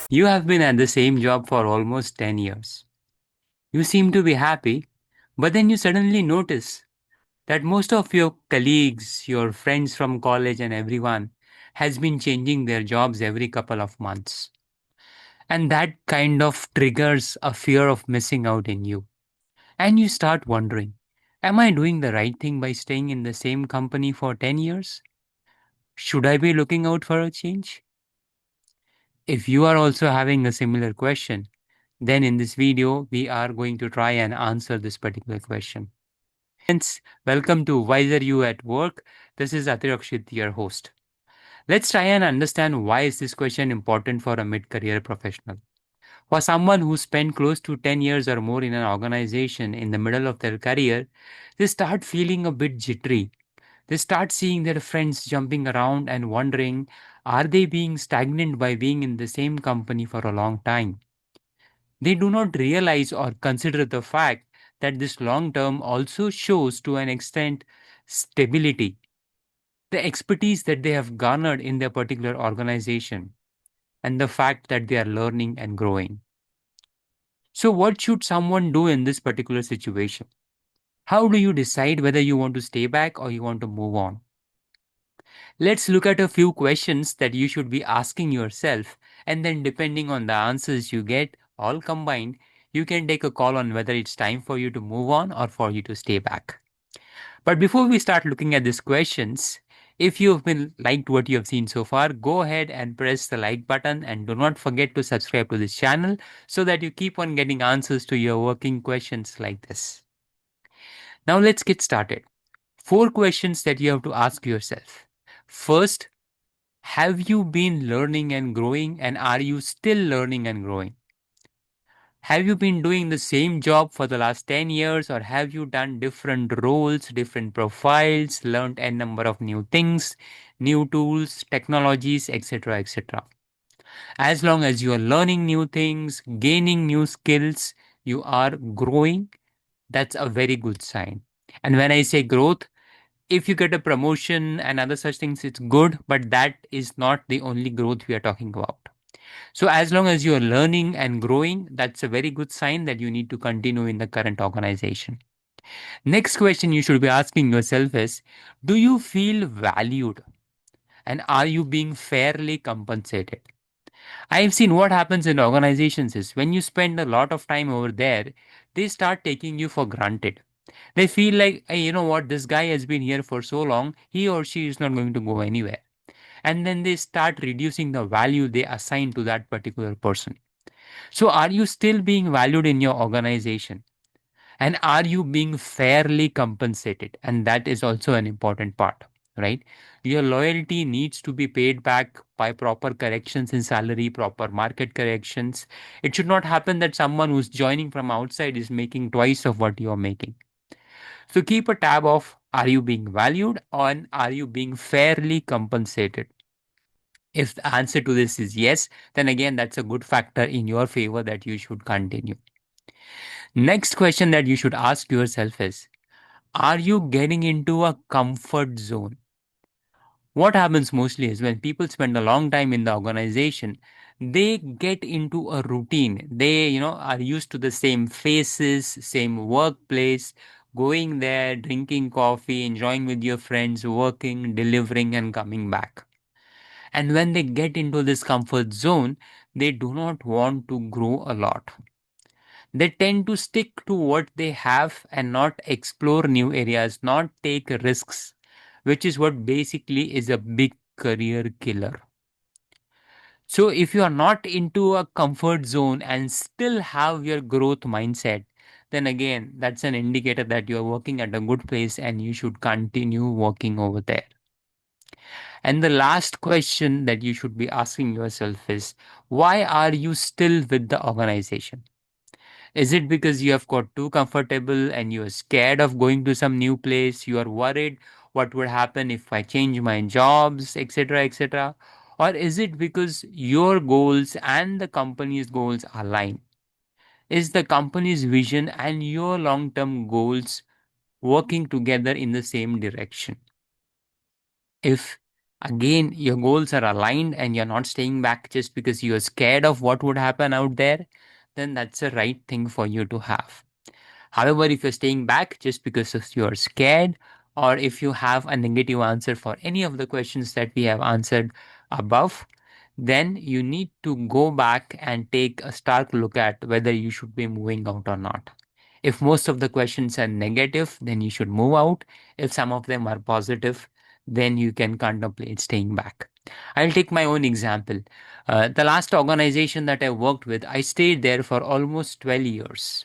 You have been at the same job for almost 10 years. You seem to be happy, but then you suddenly notice that most of your colleagues, your friends from college, and everyone has been changing their jobs every couple of months. And that kind of triggers a fear of missing out in you. And you start wondering, am I doing the right thing by staying in the same company for 10 years? Should I be looking out for a change? If you are also having a similar question, then in this video, we are going to try and answer this particular question. Hence, welcome to Wiser You at Work. This is Atirakshit, your host. Let's try and understand why is this question important for a mid-career professional. For someone who spent close to 10 years or more in an organization in the middle of their career, they start feeling a bit jittery. They start seeing their friends jumping around and wondering, are they being stagnant by being in the same company for a long time? They do not realize or consider the fact that this long term also shows to an extent stability, the expertise that they have garnered in their particular organization, and the fact that they are learning and growing. So, what should someone do in this particular situation? How do you decide whether you want to stay back or you want to move on? Let's look at a few questions that you should be asking yourself, and then, depending on the answers you get, all combined, you can take a call on whether it's time for you to move on or for you to stay back. But before we start looking at these questions, if you've been liked what you have seen so far, go ahead and press the like button and do not forget to subscribe to this channel so that you keep on getting answers to your working questions like this. Now let's get started. Four questions that you have to ask yourself. First, have you been learning and growing, and are you still learning and growing? Have you been doing the same job for the last 10 years, or have you done different roles, different profiles, learned a number of new things, new tools, technologies, etc., etc.? As long as you are learning new things, gaining new skills, you are growing, that's a very good sign. And when I say growth, if you get a promotion and other such things, it's good, but that is not the only growth we are talking about. So, as long as you are learning and growing, that's a very good sign that you need to continue in the current organization. Next question you should be asking yourself is, do you feel valued and are you being fairly compensated? I've seen what happens in organizations is when you spend a lot of time over there, they start taking you for granted. They feel like, hey, you know what, this guy has been here for so long, he or she is not going to go anywhere. And then they start reducing the value they assign to that particular person. So, are you still being valued in your organization? And are you being fairly compensated? And that is also an important part, right? Your loyalty needs to be paid back by proper corrections in salary, proper market corrections. It should not happen that someone who's joining from outside is making twice of what you're making. So, keep a tab of, are you being valued and are you being fairly compensated? If the answer to this is yes, then again, that's a good factor in your favor that you should continue. Next question that you should ask yourself is, are you getting into a comfort zone? What happens mostly is when people spend a long time in the organization, they get into a routine. They, are used to the same faces, same workplace, going there, drinking coffee, enjoying with your friends, working, delivering, and coming back. And when they get into this comfort zone, they do not want to grow a lot. They tend to stick to what they have and not explore new areas, not take risks, which is what basically is a big career killer. So, if you are not into a comfort zone and still have your growth mindset, then again, that's an indicator that you are working at a good place and you should continue working over there. And the last question that you should be asking yourself is, why are you still with the organization? Is it because you have got too comfortable and you are scared of going to some new place? You are worried what would happen if I change my jobs, etc., etc.? Or is it because your goals and the company's goals align? Is the company's vision and your long term goals working together in the same direction? If Again, your goals are aligned and you're not staying back just because you're scared of what would happen out there, then that's the right thing for you to have. However, if you're staying back just because you're scared, or if you have a negative answer for any of the questions that we have answered above, then you need to go back and take a stark look at whether you should be moving out or not. If most of the questions are negative, then you should move out. If some of them are positive, then you can contemplate staying back. I'll take my own example. The last organization that I worked with, I stayed there for almost 12 years.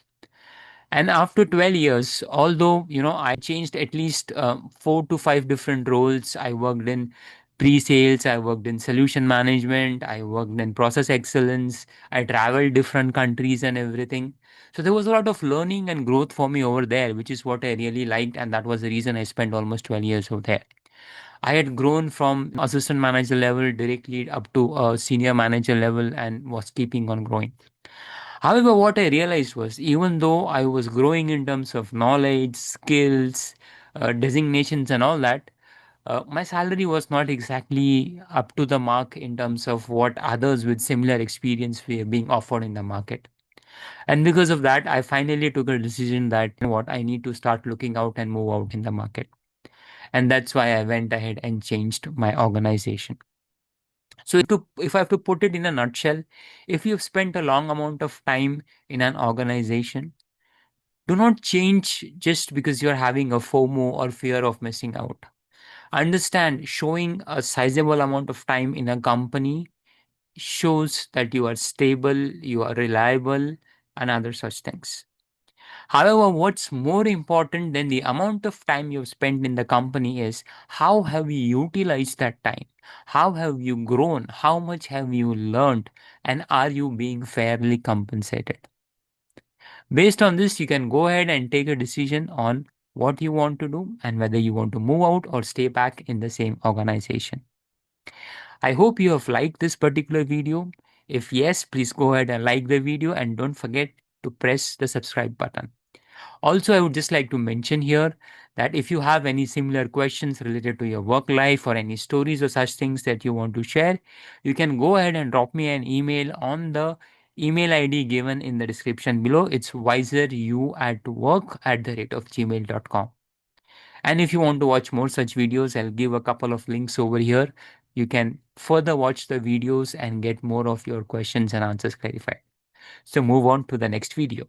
And after 12 years, although, I changed at least 4 to 5 different roles. I worked in pre-sales, I worked in solution management, I worked in process excellence, I traveled different countries and everything. So there was a lot of learning and growth for me over there, which is what I really liked. And that was the reason I spent almost 12 years over there. I had grown from assistant manager level directly up to a senior manager level and was keeping on growing. However, what I realized was even though I was growing in terms of knowledge, skills, designations, and all that, my salary was not exactly up to the mark in terms of what others with similar experience were being offered in the market. And because of that, I finally took a decision that, what, I need to start looking out and move out in the market. And that's why I went ahead and changed my organization. So if I have to put it in a nutshell, if you've spent a long amount of time in an organization, do not change just because you're having a FOMO or fear of missing out. Understand, showing a sizable amount of time in a company shows that you are stable, you are reliable, and other such things. However, what's more important than the amount of time you've spent in the company is how have you utilized that time? How have you grown? How much have you learned? And are you being fairly compensated? Based on this, you can go ahead and take a decision on what you want to do and whether you want to move out or stay back in the same organization. I hope you have liked this particular video. If yes, please go ahead and like the video and don't forget to press the subscribe button. Also, I would just like to mention here that if you have any similar questions related to your work life or any stories or such things that you want to share, you can go ahead and drop me an email on the email ID given in the description below. It's wiseryouatwork@gmail.com. And if you want to watch more such videos, I'll give a couple of links over here. You can further watch the videos and get more of your questions and answers clarified. So move on to the next video.